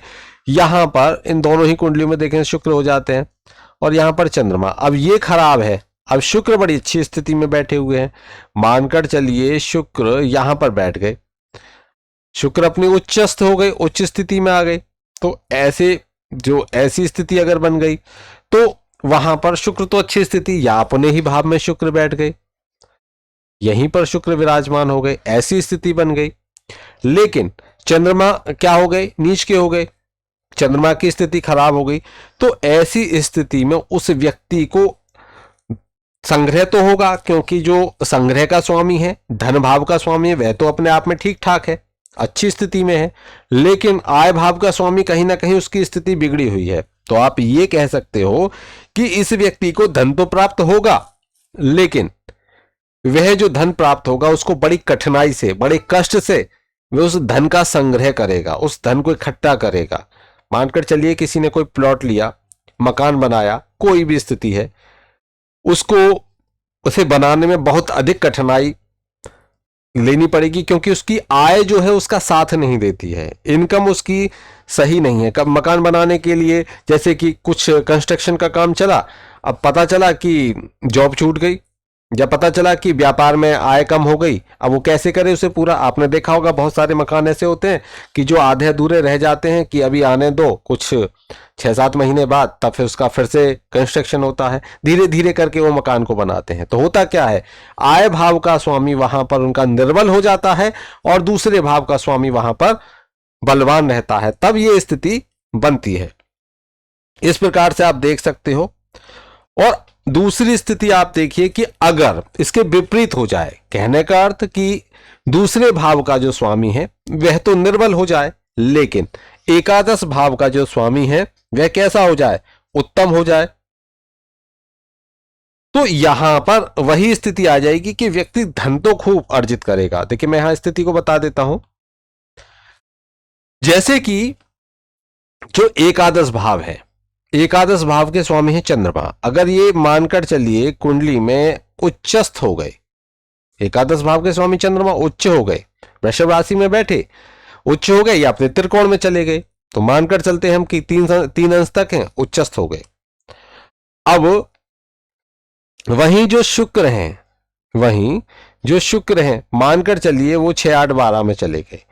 यहां पर इन दोनों ही कुंडलियों में देखें शुक्र हो जाते हैं और यहां पर चंद्रमा, अब ये खराब है, अब शुक्र बड़ी अच्छी स्थिति में बैठे हुए हैं, मानकर चलिए शुक्र यहां पर बैठ गए, शुक्र अपनी उच्चस्थ हो गए, उच्च स्थिति में आ गए। तो ऐसी स्थिति अगर बन गई तो वहां पर शुक्र तो अच्छी स्थिति, या अपने ही भाव में शुक्र बैठ गए, यहीं पर शुक्र विराजमान हो गए, ऐसी स्थिति बन गई। लेकिन चंद्रमा क्या हो गए, नीच के हो गए, चंद्रमा की स्थिति खराब हो गई। तो ऐसी स्थिति में उस व्यक्ति को संग्रह तो होगा, क्योंकि जो संग्रह का स्वामी है, धन भाव का स्वामी है, वह तो अपने आप में ठीक ठाक है, अच्छी स्थिति में है। लेकिन आय भाव का स्वामी कहीं ना कहीं उसकी स्थिति बिगड़ी हुई है। तो आप ये कह सकते हो कि इस व्यक्ति को धन तो प्राप्त होगा, लेकिन वह जो धन प्राप्त होगा उसको बड़ी कठिनाई से, बड़े कष्ट से वह उस धन का संग्रह करेगा, उस धन को इकट्ठा करेगा। मानकर चलिए किसी ने कोई प्लॉट लिया, मकान बनाया, कोई भी स्थिति है, उसको उसे बनाने में बहुत अधिक कठिनाई लेनी पड़ेगी, क्योंकि उसकी आय जो है उसका साथ नहीं देती है, इनकम उसकी सही नहीं है। कब मकान बनाने के लिए जैसे कि कुछ कंस्ट्रक्शन का काम चला, अब पता चला कि जॉब छूट गई, या पता चला कि व्यापार में आय कम हो गई, अब वो कैसे करे उसे पूरा। आपने देखा होगा बहुत सारे मकान ऐसे होते हैं कि जो आधे अधूरे रह जाते हैं कि अभी आने दो, कुछ 6-7 महीने बाद तब फिर उसका फिर से कंस्ट्रक्शन होता है, धीरे धीरे करके वो मकान को बनाते हैं। तो होता क्या है, आय भाव का स्वामी वहां पर उनका निर्बल हो जाता है और दूसरे भाव का स्वामी वहां पर बलवान रहता है, तब ये स्थिति बनती है। इस प्रकार से आप देख सकते हो। और दूसरी स्थिति आप देखिए कि अगर इसके विपरीत हो जाए, कहने का अर्थ कि दूसरे भाव का जो स्वामी है वह तो निर्बल हो जाए, लेकिन एकादश भाव का जो स्वामी है वह कैसा हो जाए, उत्तम हो जाए। तो यहां पर वही स्थिति आ जाएगी कि व्यक्ति धन तो खूब अर्जित करेगा। देखिए मैं यहां स्थिति को बता देता हूं, जैसे कि जो एकादश भाव है, एकादश भाव के स्वामी है चंद्रमा, अगर ये मानकर चलिए कुंडली में उच्चस्थ हो गए, एकादश भाव के स्वामी चंद्रमा उच्च हो गए, वृषभ राशि में बैठे उच्च हो गए, या अपने त्रिकोण में चले गए, तो मानकर चलते हम कि तीन अंश तक हैं, उच्चस्थ हो गए। अब वहीं जो शुक्र हैं मानकर चलिए वो 6-8-12 में चले गए,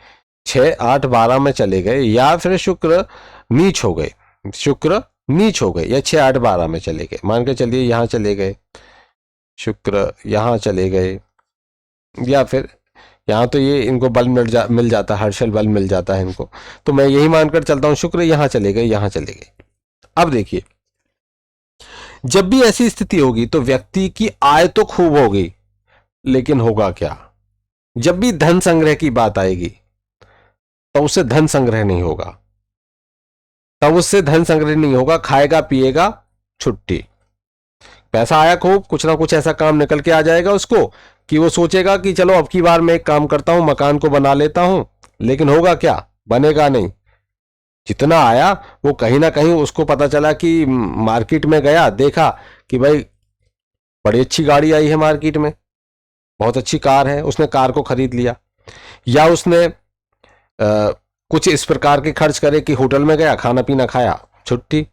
6-8-12 में चले गए, या फिर शुक्र नीच हो गए, या 6-8-12 में चले गए। मान के चलिए यहां चले गए, शुक्र यहां चले गए, या फिर यहां तो ये इनको बल मिल जाता है, हर्षल बल मिल जाता है इनको, तो मैं यही मानकर चलता हूं शुक्र यहां चले गए। अब देखिए जब भी ऐसी स्थिति होगी तो व्यक्ति की आय तो खूब होगी, लेकिन होगा क्या, जब भी धन संग्रह की बात आएगी तो उससे धन संग्रह नहीं होगा, खाएगा पिएगा छुट्टी। पैसा आया खूब, कुछ ना कुछ ऐसा काम निकल के आ जाएगा उसको कि वो सोचेगा कि चलो अब की बार मैं एक काम करता हूं, मकान को बना लेता हूं, लेकिन होगा क्या, बनेगा नहीं। जितना आया वो कहीं ना कहीं उसको पता चला कि मार्केट में गया, देखा कि भाई बड़ी अच्छी गाड़ी आई है मार्केट में, बहुत अच्छी कार है, उसने कार को खरीद लिया, या उसने कुछ इस प्रकार के खर्च करे कि होटल में गया, खाना पीना खाया, छुट्टी।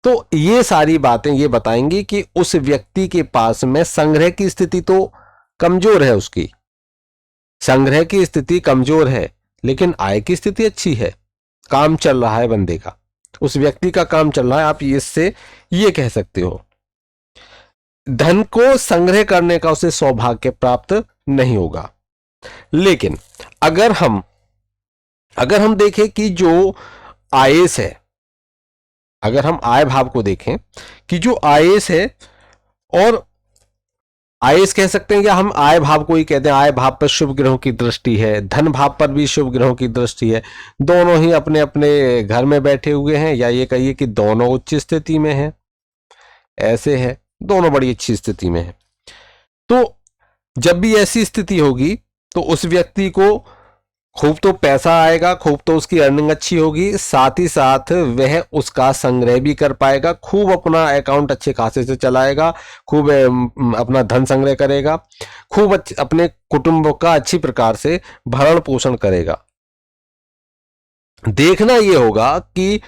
तो ये सारी बातें ये बताएंगी कि उस व्यक्ति के पास में संग्रह की स्थिति तो कमजोर है, उसकी संग्रह की स्थिति कमजोर है, लेकिन आय की स्थिति अच्छी है, काम चल रहा है बंदे का, उस व्यक्ति का काम चल रहा है। आप इससे ये कह सकते हो धन को संग्रह करने का उसे सौभाग्य प्राप्त नहीं होगा। लेकिन अगर हम देखें कि जो आयस है, अगर हम आय भाव को देखें कि जो आयस है, और आयस कह सकते हैं या हम आय भाव को ही कहते हैं, आय भाव पर शुभ ग्रहों की दृष्टि है, धन भाव पर भी शुभ ग्रहों की दृष्टि है, दोनों ही अपने अपने घर में बैठे हुए हैं, या ये कहिए कि दोनों उच्च स्थिति में हैं, ऐसे है, दोनों बड़ी अच्छी स्थिति में है। तो जब भी ऐसी स्थिति होगी तो उस व्यक्ति को खूब तो पैसा आएगा, खूब तो उसकी अर्निंग अच्छी होगी, साथ ही साथ वह उसका संग्रह भी कर पाएगा, खूब अपना अकाउंट अच्छे खासे से चलाएगा, खूब अपना धन संग्रह करेगा, खूब अपने कुटुंब का अच्छी प्रकार से भरण पोषण करेगा। देखना यह होगा कि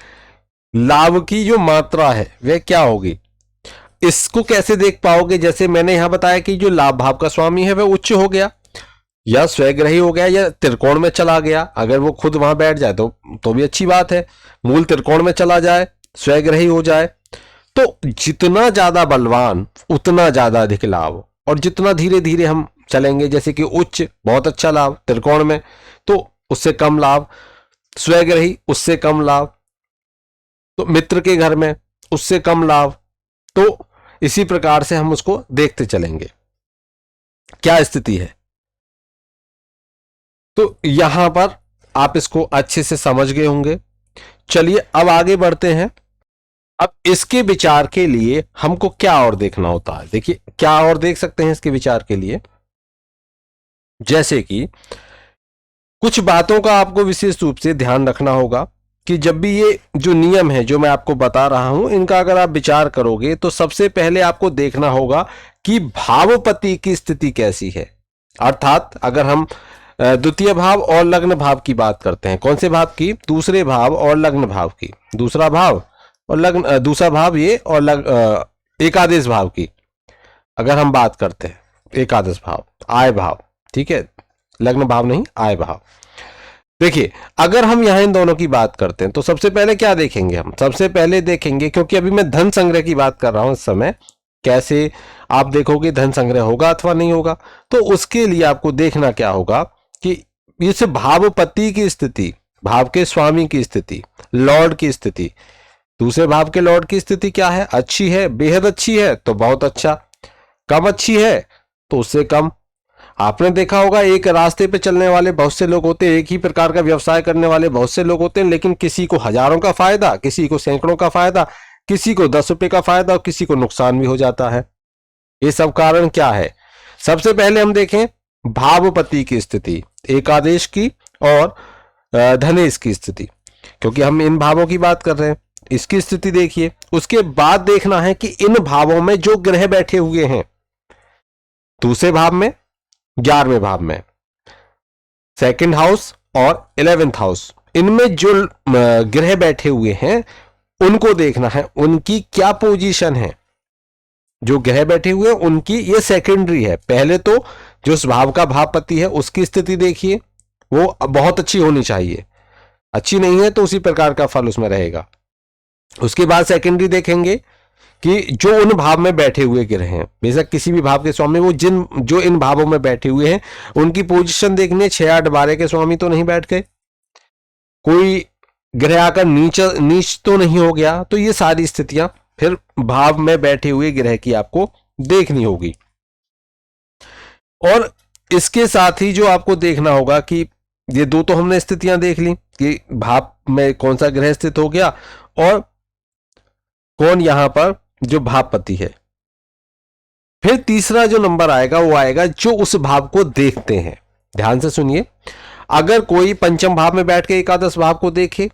लाभ की जो मात्रा है वह क्या होगी। इसको कैसे देख पाओगे? जैसे मैंने यहां बताया कि जो लाभ भाव का स्वामी है वह उच्च हो गया या स्वग्रही हो गया या त्रिकोण में चला गया। अगर वो खुद वहां बैठ जाए तो भी अच्छी बात है, मूल त्रिकोण में चला जाए, स्वग्रही हो जाए, तो जितना ज्यादा बलवान उतना ज्यादा अधिक लाभ। और जितना धीरे धीरे हम चलेंगे, जैसे कि उच्च बहुत अच्छा लाभ त्रिकोण में, तो उससे कम लाभ, स्वग्रही उससे कम लाभ, तो मित्र के घर में उससे कम लाभ। तो इसी प्रकार से हम उसको देखते चलेंगे क्या स्थिति है। तो यहां पर आप इसको अच्छे से समझ गए होंगे। चलिए अब आगे बढ़ते हैं। अब इसके विचार के लिए हमको क्या और देखना होता है? देखिए क्या और देख सकते हैं इसके विचार के लिए। जैसे कि कुछ बातों का आपको विशेष रूप से ध्यान रखना होगा कि जब भी ये जो नियम है जो मैं आपको बता रहा हूं, इनका अगर आप विचार करोगे तो सबसे पहले आपको देखना होगा कि भावपति की स्थिति कैसी है। अर्थात अगर हम द्वितीय भाव और लग्न भाव की बात करते हैं, कौन से भाव की? दूसरे भाव और लग्न भाव की। दूसरा भाव और लग्न, दूसरा भाव ये और एकादश भाव की अगर हम बात करते हैं, एकादश भाव, आय भाव, ठीक है, लग्न भाव नहीं, आय भाव। देखिए अगर हम यहां इन दोनों की बात करते हैं तो सबसे पहले क्या देखेंगे? हम सबसे पहले देखेंगे, क्योंकि अभी मैं धन संग्रह की बात कर रहा हूं इस समय, कैसे आप देखोगे धन संग्रह होगा अथवा नहीं होगा, तो उसके लिए आपको देखना क्या होगा कि इस भावपति की स्थिति, भाव के स्वामी की स्थिति, लॉर्ड की स्थिति, दूसरे भाव के लॉर्ड की स्थिति क्या है? अच्छी है, बेहद अच्छी है तो बहुत अच्छा, कम अच्छी है तो उससे कम। आपने देखा होगा एक रास्ते पे चलने वाले बहुत से लोग होते हैं, एक ही प्रकार का व्यवसाय करने वाले बहुत से लोग होते हैं, लेकिन किसी को हजारों का फायदा, किसी को सैकड़ों का फायदा, किसी को 10 रुपए का फायदा और किसी को नुकसान भी हो जाता है। ये सब कारण क्या है? सबसे पहले हम देखें भावपति की स्थिति, एकादेश की और धनेश की स्थिति, क्योंकि हम इन भावों की बात कर रहे हैं। इसकी स्थिति देखिए, उसके बाद देखना है कि इन भावों में जो ग्रह बैठे हुए हैं, दूसरे भाव में, 11वें भाव में, सेकंड हाउस और 11th हाउस, इनमें जो ग्रह बैठे हुए हैं उनको देखना है, उनकी क्या पोजीशन है। जो ग्रह बैठे हुए हैं उनकी ये सेकेंडरी है। पहले तो जो उस भाव का भावपति है उसकी स्थिति देखिए, वो बहुत अच्छी होनी चाहिए, अच्छी नहीं है तो उसी प्रकार का फल उसमें रहेगा। उसके बाद सेकेंडरी देखेंगे कि जो उन भाव में बैठे हुए ग्रह हैं, बेशक किसी भी भाव के स्वामी, वो जो इन भावों में बैठे हुए हैं उनकी पोजीशन देखनी है। 6, 8, 12 के स्वामी तो नहीं बैठ गए, कोई ग्रह आकर नीच तो नहीं हो गया। तो ये सारी स्थितियां फिर भाव में बैठे हुए ग्रह की आपको देखनी होगी। और इसके साथ ही जो आपको देखना होगा कि ये दो तो हमने स्थितियां देख ली कि भाव में कौन सा ग्रह स्थित हो गया और कौन यहां पर जो भावपति है। फिर तीसरा जो नंबर आएगा वो आएगा जो उस भाव को देखते हैं। ध्यान से सुनिए, अगर कोई पंचम भाव में बैठ के एकादश भाव को देखे,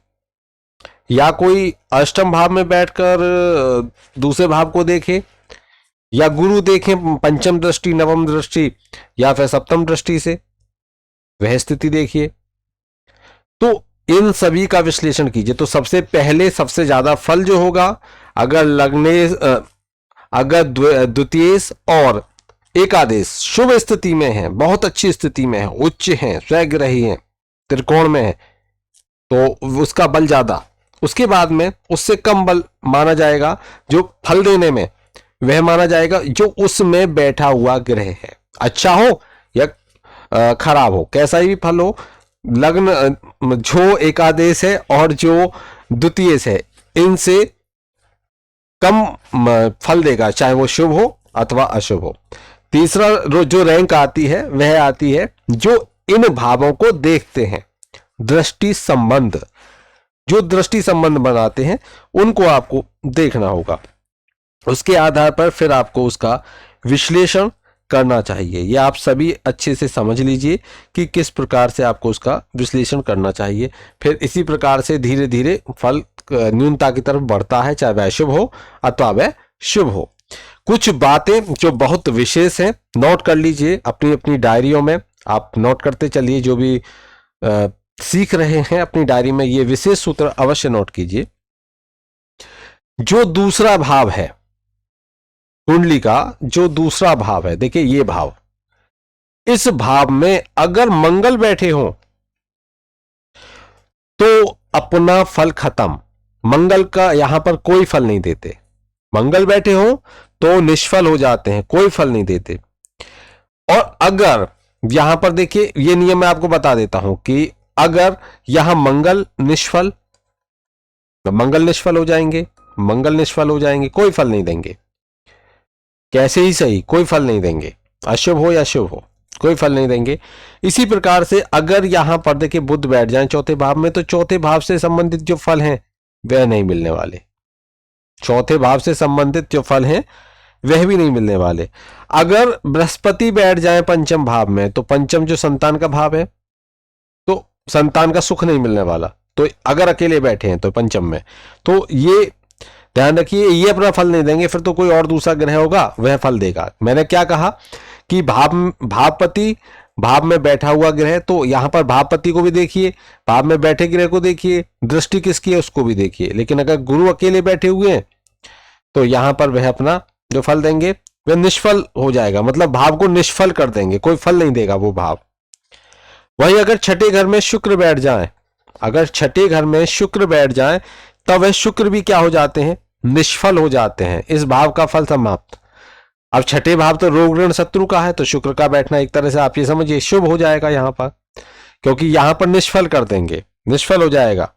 या कोई अष्टम भाव में बैठकर दूसरे भाव को देखे, या गुरु देखे पंचम दृष्टि, नवम दृष्टि या फिर सप्तम दृष्टि से, वह स्थिति देखिए, तो इन सभी का विश्लेषण कीजिए। तो सबसे पहले सबसे ज्यादा फल जो होगा, अगर अगर द्वितीयेश और एकादेश शुभ स्थिति में है, बहुत अच्छी स्थिति में है, उच्च है, स्वग्रही है, त्रिकोण में है, तो उसका बल ज्यादा। उसके बाद में उससे कम बल माना जाएगा जो फल देने में, वह माना जाएगा जो उसमें बैठा हुआ ग्रह है, अच्छा हो या खराब हो, कैसा ही फल हो। लग्न जो एकादेश है और जो द्वितीयेश है, इनसे कम फल देगा, चाहे वो शुभ हो अथवा अशुभ हो। तीसरा जो रैंक आती है वह आती है जो इन भावों को देखते हैं, दृष्टि संबंध, जो दृष्टि संबंध बनाते हैं उनको आपको देखना होगा। उसके आधार पर फिर आपको उसका विश्लेषण करना चाहिए। यह आप सभी अच्छे से समझ लीजिए कि किस प्रकार से आपको उसका विश्लेषण करना चाहिए। फिर इसी प्रकार से धीरे धीरे फल न्यूनता की तरफ बढ़ता है, चाहे वह शुभ हो अथवा वह शुभ हो। कुछ बातें जो बहुत विशेष हैं, नोट कर लीजिए अपनी अपनी डायरियों में, आप नोट करते चलिए। जो भी सीख रहे हैं अपनी डायरी में ये विशेष सूत्र अवश्य नोट कीजिए। जो दूसरा भाव है, कुंडली का जो दूसरा भाव है, देखिए ये भाव, इस भाव में अगर मंगल बैठे हो तो अपना फल खत्म। मंगल का यहां पर कोई फल नहीं देते। मंगल बैठे हो तो निष्फल हो जाते हैं, कोई फल नहीं देते। और अगर यहां पर देखिए, ये नियम मैं आपको बता देता हूं कि अगर यहां मंगल निष्फल, तो मंगल निष्फल हो जाएंगे, मंगल निष्फल हो जाएंगे, कोई फल नहीं देंगे। कैसे ही सही, कोई फल नहीं देंगे, अशुभ हो या शुभ हो, कोई फल नहीं देंगे। इसी प्रकार से अगर यहां पर देखिए बुध बैठ जाए चौथे भाव में, तो चौथे भाव से संबंधित जो फल हैं वह नहीं मिलने वाले। चौथे भाव से संबंधित जो फल हैं वह भी नहीं मिलने वाले। अगर बृहस्पति बैठ जाए पंचम भाव में, तो पंचम जो संतान का भाव है, तो संतान का सुख नहीं मिलने वाला। तो अगर अकेले बैठे हैं तो पंचम में, तो ये ध्यान रखिए, ये अपना फल नहीं देंगे, फिर तो कोई और दूसरा ग्रह होगा वह फल देगा। मैंने क्या कहा कि भावपति भाव में बैठा हुआ ग्रह, तो यहां पर भावपति को भी देखिए, भाव में बैठे ग्रह को देखिए, दृष्टि किसकी है उसको भी देखिए। लेकिन अगर गुरु अकेले बैठे हुए हैं तो यहां पर वह अपना जो फल देंगे वह निष्फल हो जाएगा, मतलब भाव को निष्फल कर देंगे, कोई फल नहीं देगा वो भाव। वहीं अगर छठे घर में शुक्र बैठ जाए, अगर छठे घर में शुक्र बैठ जाए, तब वह शुक्र भी क्या हो जाते हैं, निष्फल हो जाते हैं। इस भाव का फल समाप्त। अब छठे भाव तो रोग ऋण शत्रु का है, तो शुक्र का बैठना एक तरह से आप ये समझिए शुभ हो जाएगा यहां पर, क्योंकि यहां पर निष्फल कर देंगे, निष्फल हो जाएगा,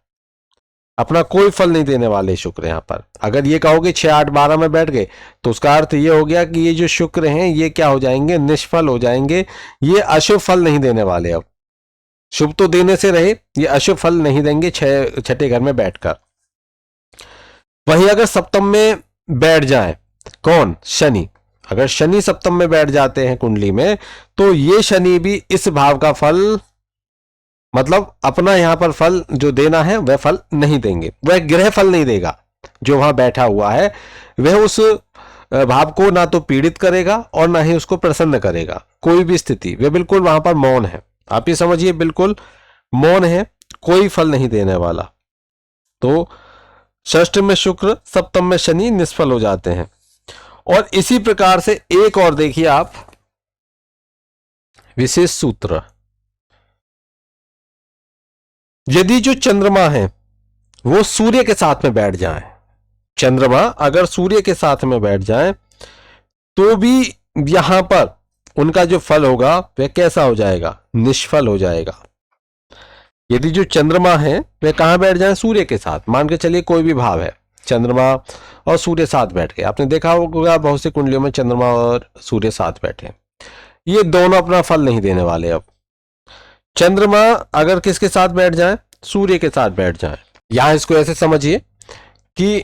अपना कोई फल नहीं देने वाले शुक्र यहां पर। अगर ये कहोगे 6 8 12 में बैठ गए, तो उसका अर्थ ये हो गया कि ये जो शुक्र हैं ये क्या हो जाएंगे, निष्फल हो जाएंगे, ये अशुभ फल नहीं देने वाले। अब शुभ तो देने से रहे, ये अशुभ फल नहीं देंगे छठे घर में बैठकर। वहीं अगर सप्तम में बैठ जाए कौन, शनि, अगर शनि सप्तम में बैठ जाते हैं कुंडली में, तो ये शनि भी इस भाव का फल, मतलब अपना यहां पर फल जो देना है वह फल नहीं देंगे, वह ग्रह फल नहीं देगा। जो वहां बैठा हुआ है वह उस भाव को ना तो पीड़ित करेगा और ना ही उसको प्रसन्न करेगा, कोई भी स्थिति, वह बिल्कुल वहां पर मौन है। आप ये समझिए बिल्कुल मौन है, कोई फल नहीं देने वाला। तो षष्ठ में शुक्र, सप्तम में शनि निष्फल हो जाते हैं। और इसी प्रकार से एक और देखिए आप विशेष सूत्र, यदि जो चंद्रमा है वो सूर्य के साथ में बैठ जाए, चंद्रमा अगर सूर्य के साथ में बैठ जाए, तो भी यहां पर उनका जो फल होगा वह कैसा हो जाएगा, निष्फल हो जाएगा। यदि जो चंद्रमा है वह कहां बैठ जाए, सूर्य के साथ, मान के चलिए कोई भी भाव है, चंद्रमा और सूर्य साथ बैठ गए। आपने देखा होगा बहुत से कुंडलियों में चंद्रमा और सूर्य साथ बैठे, ये दोनों अपना फल नहीं देने वाले। अब चंद्रमा अगर किसके साथ बैठ जाए, सूर्य के साथ बैठ जाए, यहां इसको ऐसे समझिए कि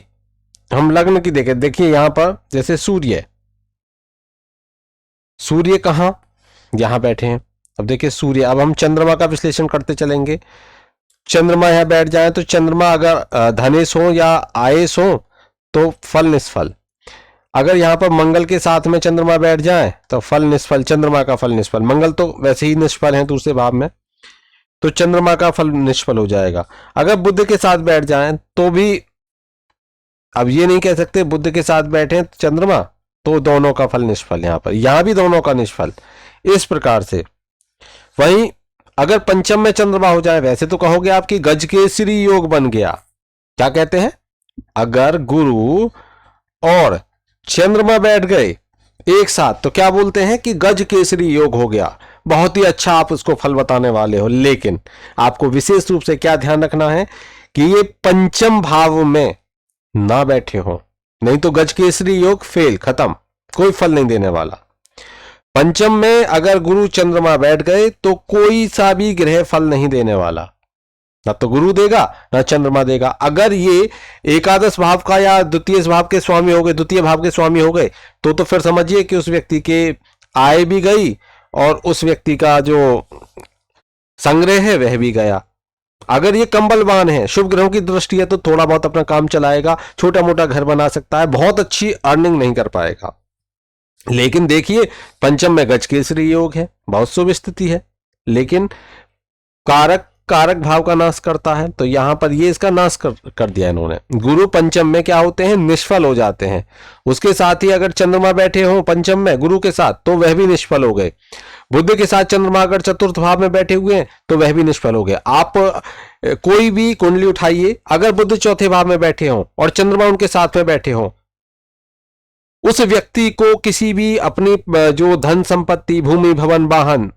हम लग्न की देखिए यहां पर जैसे सूर्य, सूर्य कहां, यहां बैठे हैं। अब देखिए सूर्य, अब हम चंद्रमा का विश्लेषण करते चलेंगे। चंद्रमा यहां बैठ जाए तो चंद्रमा अगर धनेश हो या आयेश हो तो फल निष्फल। अगर यहां पर मंगल के साथ में चंद्रमा बैठ जाए तो फल निष्फल, चंद्रमा का फल निष्फल। मंगल तो वैसे ही निष्फल है दूसरे भाव में, तो चंद्रमा का फल निष्फल हो जाएगा। अगर बुध के साथ बैठ जाए तो भी, अब ये नहीं कह सकते बुध के साथ बैठे चंद्रमा तो दोनों का फल निष्फल, यहां पर यहां भी दोनों का निष्फल, इस प्रकार से। वहीं अगर पंचम में चंद्रमा हो जाए, वैसे तो कहोगे आपकी गजकेसरी योग बन गया, क्या कहते हैं, अगर गुरु और चंद्रमा बैठ गए एक साथ तो क्या बोलते हैं कि गज केसरी योग हो गया, बहुत ही अच्छा आप उसको फल बताने वाले हो। लेकिन आपको विशेष रूप से क्या ध्यान रखना है कि ये पंचम भाव में ना बैठे हो, नहीं तो गज केसरी योग फेल, खत्म, कोई फल नहीं देने वाला। पंचम में अगर गुरु चंद्रमा बैठ गए तो कोई सा भी ग्रह फल नहीं देने वाला, ना तो गुरु देगा ना चंद्रमा देगा। अगर ये एकादश भाव का या द्वितीय भाव के स्वामी हो गए, द्वितीय भाव के स्वामी हो गए, तो फिर समझिए कि उस व्यक्ति के आय भी गई और उस व्यक्ति का जो संग्रह है वह भी गया। अगर ये कंबलवान है, शुभ ग्रहों की दृष्टि है, तो थोड़ा बहुत अपना काम चलाएगा, छोटा मोटा घर बना सकता है, बहुत अच्छी अर्निंग नहीं कर पाएगा। लेकिन देखिए पंचम में गज केसरी योग है, बहुत शुभ स्थिति है, लेकिन कारक कारक भाव का नाश करता है, तो यहां पर ये इसका नाश कर दिया इन्होंने। गुरु पंचम में क्या होते हैं, निष्फल हो जाते हैं। उसके साथ ही अगर चंद्रमा बैठे हो पंचम में गुरु के साथ तो वह भी निष्फल हो गए। बुध के साथ चंद्रमा अगर चतुर्थ भाव में बैठे हुए हैं तो वह भी निष्फल हो गए। आप कोई भी कुंडली उठाइए, अगर बुध चौथे भाव में बैठे हों और चंद्रमा उनके साथ में बैठे हों, उस व्यक्ति को किसी भी अपनी जो धन संपत्ति, भूमि, भवन, वाहन,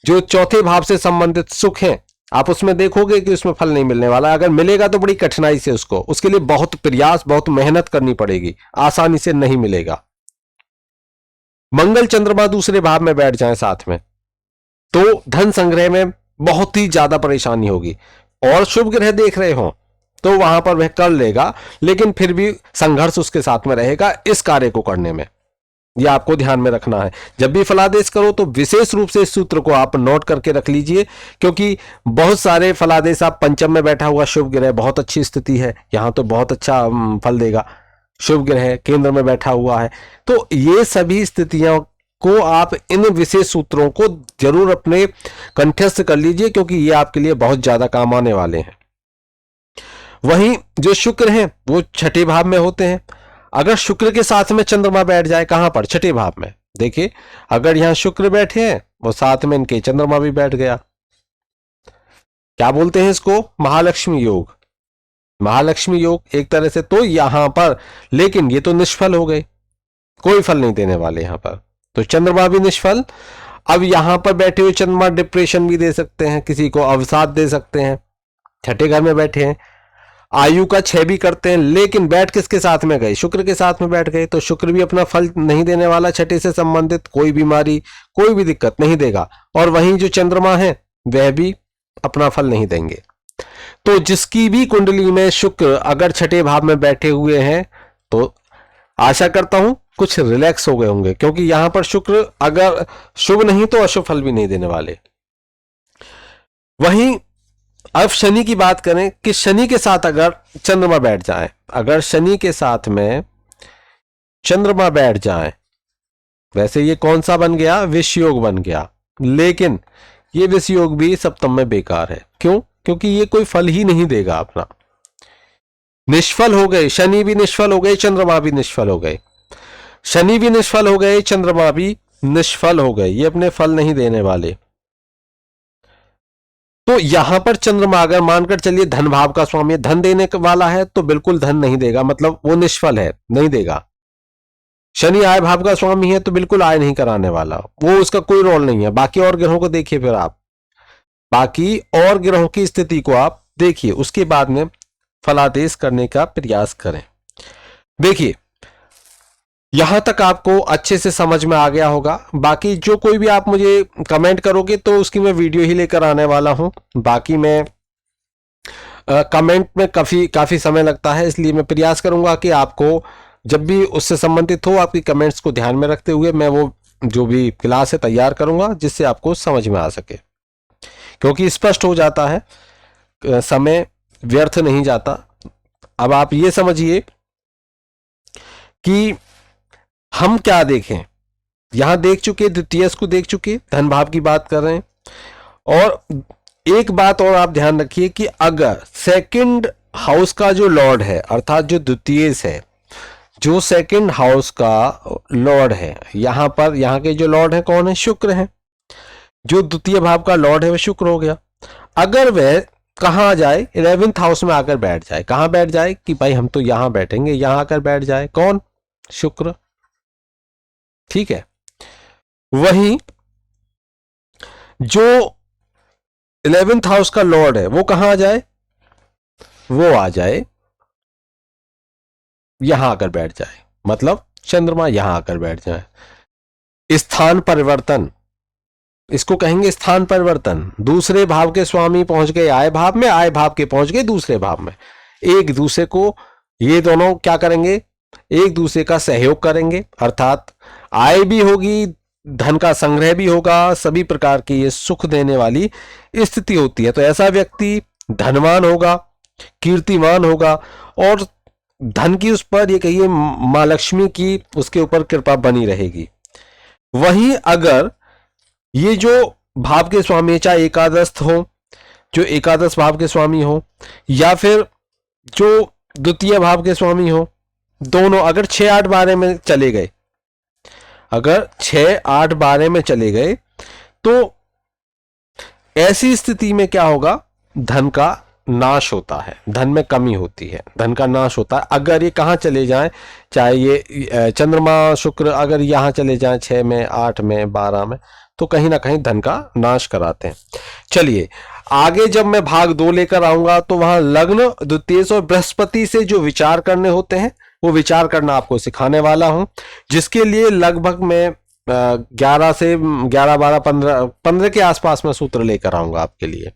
जो चौथे भाव से संबंधित सुख हैं, आप उसमें देखोगे कि उसमें फल नहीं मिलने वाला। अगर मिलेगा तो बड़ी कठिनाई से उसको, उसके लिए बहुत प्रयास, बहुत मेहनत करनी पड़ेगी, आसानी से नहीं मिलेगा। मंगल चंद्रमा दूसरे भाव में बैठ जाए साथ में तो धन संग्रह में बहुत ही ज्यादा परेशानी होगी। और शुभ ग्रह देख रहे हो तो वहां पर वह कर लेगा, लेकिन फिर भी संघर्ष उसके साथ में रहेगा इस कार्य को करने में। यह आपको ध्यान में रखना है। जब भी फलादेश करो तो विशेष रूप से इस सूत्र को आप नोट करके रख लीजिए, क्योंकि बहुत सारे फलादेश, आप पंचम में बैठा हुआ शुभ ग्रह बहुत अच्छी स्थिति है, यहां तो बहुत अच्छा फल देगा। शुभ ग्रह केंद्र में बैठा हुआ है, तो ये सभी स्थितियों को आप इन विशेष सूत्रों को जरूर अपने कंठस्थ कर लीजिए, क्योंकि ये आपके लिए बहुत ज्यादा काम आने वाले हैं। वहीं जो शुक्र हैं वो छठे भाव में होते हैं। अगर शुक्र के साथ में चंद्रमा बैठ जाए, कहां पर, छठे भाव में, देखिए अगर यहां शुक्र बैठे हैं वो साथ में इनके चंद्रमा भी बैठ गया। क्या बोलते हैं इसको, महालक्ष्मी योग। महालक्ष्मी योग एक तरह से। तो यहां पर, लेकिन ये तो निष्फल हो गए, कोई फल नहीं देने वाले यहां पर, तो चंद्रमा भी निष्फल। अब यहां पर बैठे हुए चंद्रमा डिप्रेशन भी दे सकते हैं, किसी को अवसाद दे सकते हैं, छठे घर में बैठे हैं। आयु का क्षय भी करते हैं, लेकिन बैठ किसके साथ में गए, शुक्र के साथ में बैठ गए, तो शुक्र भी अपना फल नहीं देने वाला, छठे से संबंधित कोई बीमारी, कोई भी दिक्कत नहीं देगा। और वहीं जो चंद्रमा है वह भी अपना फल नहीं देंगे। तो जिसकी भी कुंडली में शुक्र अगर छठे भाव में बैठे हुए हैं तो आशा करता हूं कुछ रिलैक्स हो गए होंगे, क्योंकि यहां पर शुक्र अगर शुभ नहीं तो अशुभ फल भी नहीं देने वाले। वहीं अब शनि की बात करें कि शनि के साथ अगर चंद्रमा बैठ जाए, अगर शनि के साथ में चंद्रमा बैठ जाए, वैसे ये कौन सा बन गया, विष योग बन गया, लेकिन ये विष योग भी सप्तम में बेकार है। क्यों, क्योंकि ये कोई फल ही नहीं देगा अपना, निष्फल हो गए। शनि भी निष्फल हो गए, चंद्रमा भी निष्फल हो गए, शनि भी निष्फल हो गए, चंद्रमा भी निष्फल हो गए, ये अपने फल नहीं देने वाले। तो यहां पर चंद्रमा अगर मानकर चलिए धन भाव का स्वामी, धन देने वाला है तो बिल्कुल धन नहीं देगा, मतलब वो निष्फल है, नहीं देगा। शनि आय भाव का स्वामी है तो बिल्कुल आय नहीं कराने वाला, वो उसका कोई रोल नहीं है। बाकी और ग्रहों को देखिए, फिर आप बाकी और ग्रहों की स्थिति को आप देखिए, उसके बाद में फलादेश करने का प्रयास करें। देखिए यहां तक आपको अच्छे से समझ में आ गया होगा। बाकी जो कोई भी आप मुझे कमेंट करोगे तो उसकी मैं वीडियो ही लेकर आने वाला हूं। बाकी मैं कमेंट में काफी समय लगता है, इसलिए मैं प्रयास करूंगा कि आपको जब भी उससे संबंधित हो, आपकी कमेंट्स को ध्यान में रखते हुए मैं वो जो भी क्लास है तैयार करूंगा, जिससे आपको समझ में आ सके, क्योंकि स्पष्ट हो जाता है, समय व्यर्थ नहीं जाता। अब आप ये समझिए कि हम क्या देखें, यहां देख चुके, द्वितीय को देख चुके, धन भाव की बात कर रहे हैं। और एक बात और आप ध्यान रखिए कि अगर सेकंड हाउस का जो लॉर्ड है, अर्थात जो द्वितीय है, जो सेकंड हाउस का लॉर्ड है, यहां पर यहां के जो लॉर्ड है कौन है, शुक्र है। जो द्वितीय भाव का लॉर्ड है वह शुक्र हो गया। अगर वह कहां जाए, 11th हाउस में आकर बैठ जाए, कहां बैठ जाए कि भाई हम तो यहां बैठेंगे, यहां आकर बैठ जाए, कौन, शुक्र, ठीक है। वहीं जो 11th हाउस का लॉर्ड है वो कहां आ जाए, वो आ जाए यहां आकर बैठ जाए, मतलब चंद्रमा यहां आकर बैठ जाए। स्थान परिवर्तन, इसको कहेंगे स्थान परिवर्तन। दूसरे भाव के स्वामी पहुंच गए आय भाव में, आय भाव के पहुंच गए दूसरे भाव में, एक दूसरे को, ये दोनों क्या करेंगे, एक दूसरे का सहयोग करेंगे, अर्थात आय भी होगी, धन का संग्रह भी होगा, सभी प्रकार की ये सुख देने वाली स्थिति होती है। तो ऐसा व्यक्ति धनवान होगा, कीर्तिमान होगा, और धन की उस पर ये कहिए मां लक्ष्मी की उसके ऊपर कृपा बनी रहेगी। वहीं अगर ये जो भाव के स्वामी चाहे एकादस्थ हो, जो एकादश भाव के स्वामी हो या फिर जो द्वितीय भाव के स्वामी हो, दोनों अगर 6-8-12 में चले गए, अगर 6-8-12 में चले गए तो ऐसी स्थिति में क्या होगा, धन का नाश होता है, धन में कमी होती है, धन का नाश होता है। अगर ये कहाँ चले जाएं, चाहे ये चंद्रमा शुक्र अगर यहाँ चले जाएं 6 में, 8 में, 12 में, तो कहीं ना कहीं धन का नाश कराते हैं। चलिए आगे जब मैं भाग 2 लेकर आऊंगा तो वहां लग्न, द्वितीय और बृहस्पति से जो विचार करने होते हैं वो विचार करना आपको सिखाने वाला हूं, जिसके लिए लगभग मैं 11 से 11, 12, 15 के आसपास में सूत्र लेकर आऊंगा आपके लिए।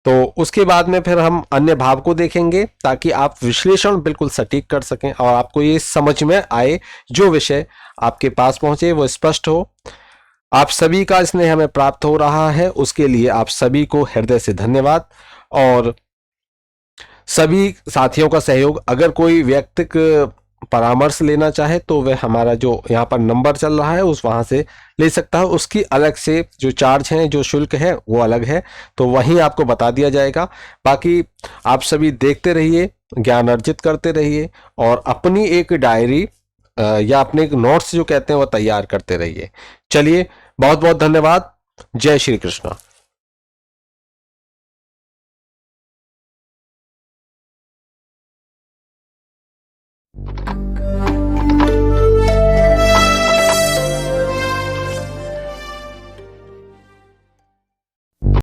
तो उसके बाद में फिर हम अन्य भाव को देखेंगे ताकि आप विश्लेषण बिल्कुल सटीक कर सकें और आपको ये समझ में आए, जो विषय आपके पास पहुंचे वो स्पष्ट हो। आप सभी का स्नेह हमें प्राप्त हो रहा है, उसके लिए आप सभी को हृदय से धन्यवाद। और सभी साथियों का सहयोग, अगर कोई व्यक्तिगत परामर्श लेना चाहे तो वह हमारा जो यहाँ पर नंबर चल रहा है उस वहां से ले सकता है। उसकी अलग से जो चार्ज है, जो शुल्क है वो अलग है, तो वहीं आपको बता दिया जाएगा। बाकी आप सभी देखते रहिए, ज्ञान अर्जित करते रहिए और अपनी एक डायरी या अपने एक नोट्स जो कहते हैं वो तैयार करते रहिए। चलिए बहुत बहुत धन्यवाद। जय श्री कृष्ण।